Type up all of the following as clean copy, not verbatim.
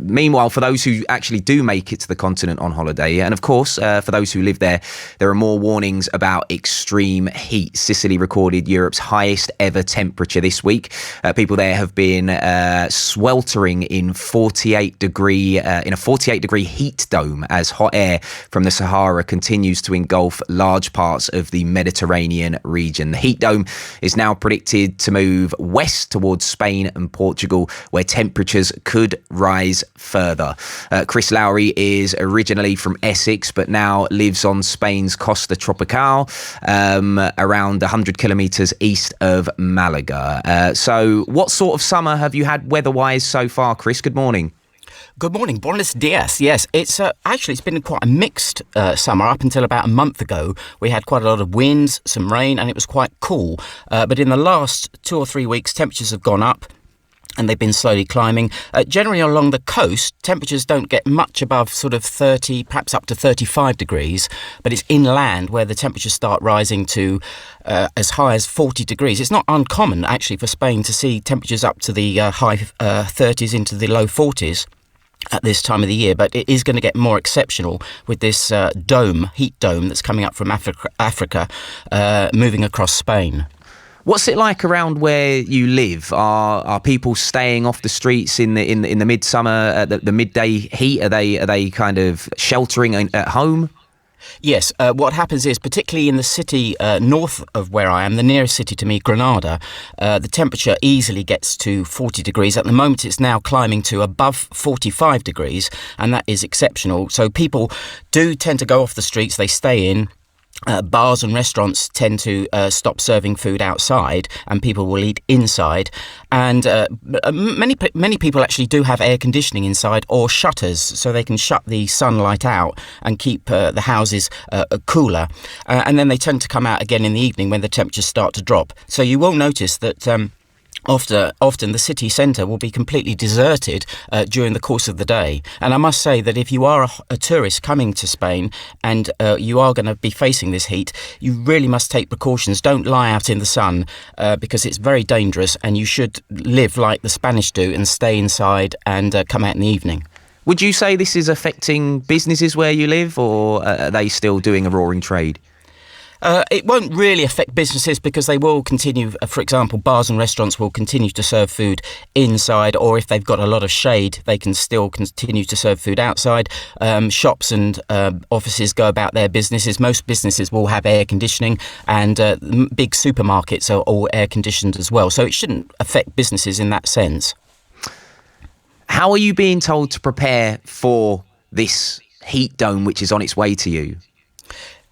Meanwhile, for those who actually do make it to the continent on holiday, and of course, for those who live there, there are more warnings about extreme heat. Sicily recorded Europe's highest ever temperature this week. People there have been sweltering in a 48 degree heat dome as hot air from the Sahara continues to engulf large parts of the Mediterranean region. The heat dome is now predicted to move west towards Spain and Portugal, where temperatures could rise further. Chris Lowrie is originally from Essex, but now lives on Spain's Costa Tropical, around 100 kilometres east of Malaga. So what sort of summer have you had weather-wise so far, Chris? Good morning. Good morning, buenos dias. Yes, it's been quite a mixed summer. Up until about a month ago, we had quite a lot of winds, some rain, and it was quite cool. But in the last 2 or 3 weeks, temperatures have gone up, and they've been slowly climbing. Generally along the coast, temperatures don't get much above sort of 30, perhaps up to 35 degrees, but it's inland where the temperatures start rising to as high as 40 degrees. It's not uncommon, actually, for Spain to see temperatures up to the high 30s into the low 40s at this time of the year, but it is going to get more exceptional with this heat dome that's coming up from Africa moving across Spain. What's it like around where you live? Are people staying off the streets in the midsummer, the midday heat? Are they kind of sheltering at home? Yes, what happens is, particularly in the city north of where I am, the nearest city to me, Granada, the temperature easily gets to 40 degrees. At the moment, it's now climbing to above 45 degrees, and that is exceptional. So people do tend to go off the streets, they stay in. Bars and restaurants tend to stop serving food outside, and people will eat inside. And many people actually do have air conditioning inside or shutters, so they can shut the sunlight out and keep the houses cooler. And then they tend to come out again in the evening when the temperatures start to drop. So you will notice that often the city centre will be completely deserted during the course of the day. And I must say that if you are a tourist coming to Spain and you are going to be facing this heat, you really must take precautions. Don't lie out in the sun because it's very dangerous, and you should live like the Spanish do and stay inside and come out in the evening. Would you say this is affecting businesses where you live, or are they still doing a roaring trade? It won't really affect businesses because they will continue, for example, bars and restaurants will continue to serve food inside, or if they've got a lot of shade, they can still continue to serve food outside. Shops and offices go about their businesses. Most businesses will have air conditioning, and big supermarkets are all air conditioned as well. So it shouldn't affect businesses in that sense. How are you being told to prepare for this heat dome which is on its way to you?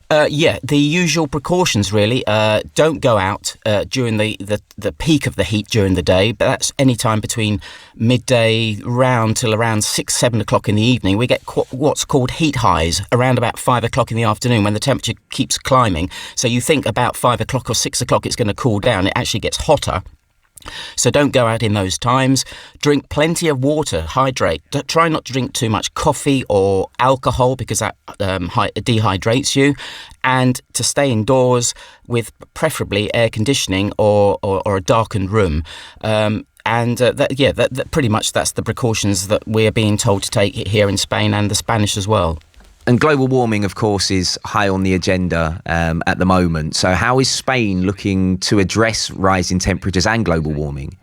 The usual precautions really. Don't go out during the peak of the heat during the day, but that's any time between midday till around 6, 7 o'clock in the evening. We get what's called heat highs around about 5 o'clock in the afternoon when the temperature keeps climbing. So you think about 5 o'clock or 6 o'clock it's going to cool down. It actually gets hotter. So don't go out in those times. Drink plenty of water, hydrate. Try not to drink too much coffee or alcohol because that dehydrates you. And to stay indoors with preferably air conditioning or a darkened room. Pretty much that's the precautions that we're being told to take here in Spain, and the Spanish as well. And global warming, of course, is high on the agenda at the moment. So how is Spain looking to address rising temperatures and global warming?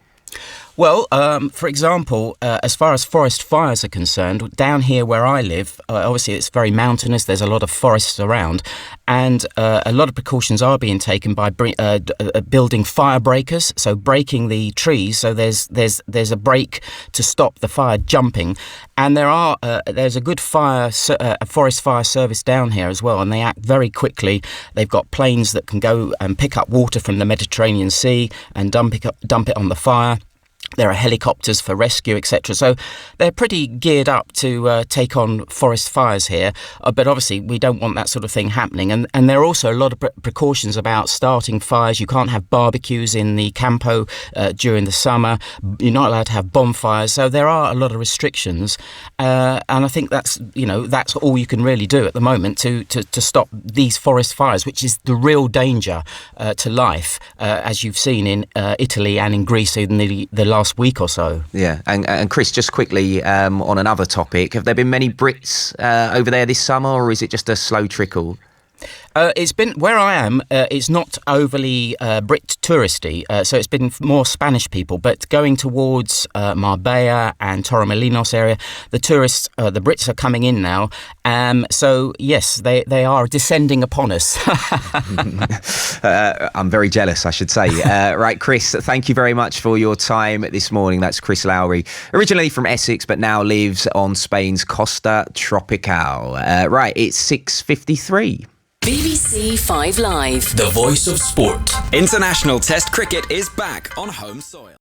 Well, for example, as far as forest fires are concerned, down here where I live, obviously it's very mountainous, there's a lot of forests around, and a lot of precautions are being taken by building fire breakers, so breaking the trees, so there's a break to stop the fire jumping. And there's a good forest fire service down here as well, and they act very quickly. They've got planes that can go and pick up water from the Mediterranean Sea and dump it on the fire. There are helicopters for rescue, etc. So they're pretty geared up to take on forest fires here. But obviously, we don't want that sort of thing happening. And there are also a lot of precautions about starting fires. You can't have barbecues in the campo during the summer. You're not allowed to have bonfires. So there are a lot of restrictions. And I think that's all you can really do at the moment to stop these forest fires, which is the real danger to life, as you've seen in Italy and in Greece in the last last week or so. Yeah, and Chris, just quickly on another topic, have there been many Brits over there this summer, or is it just a slow trickle? It's been where I am. It's not overly Brit touristy, so it's been more Spanish people. But going towards Marbella and Torremolinos area, the tourists, the Brits are coming in now. So yes, they are descending upon us. I'm very jealous, I should say. Right, Chris, thank you very much for your time this morning. That's Chris Lowrie, originally from Essex, but now lives on Spain's Costa Tropical. Right, it's 6:53. BBC 5 Live. The voice of sport. International Test cricket is back on home soil.